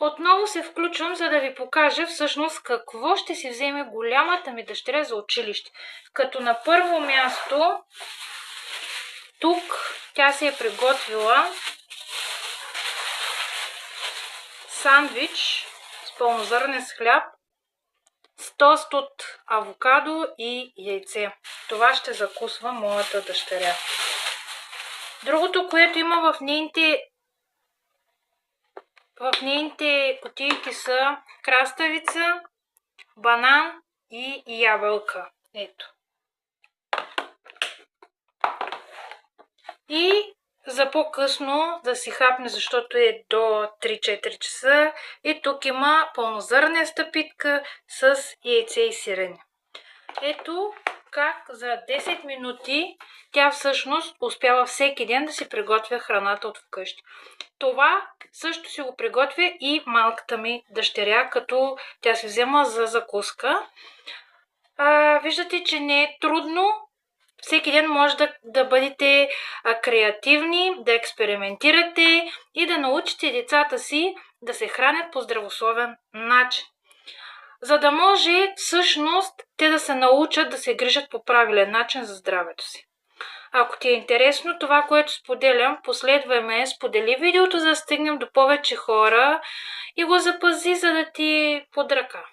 Отново се включвам, за да ви покажа всъщност какво ще си вземе голямата ми дъщеря за училище. Като на първо място, тук тя се е приготвила сандвич с пълнозърнен хляб, с тост от авокадо и яйце. Това ще закусва моята дъщеря. Другото, което има в нейните кутийки са краставица, банан и ябълка. Ето. И за по-късно да си хапне, защото е до 3-4 часа. И тук има пълнозърнеста питка с яйце и сирене. Ето как за 10 минути тя всъщност успява всеки ден да си приготвя храната от вкъщи. Това също си го приготвя и малката ми дъщеря, като тя се взема за закуска. Виждате, че не е трудно. Всеки ден може да бъдете креативни, да експериментирате и да научите децата си да се хранят по здравословен начин. За да може всъщност те да се научат да се грижат по правилен начин за здравето си. Ако ти е интересно това, което споделям, последвай ме, сподели видеото, за да стигнем до повече хора и го запази, за да ти е под ръка.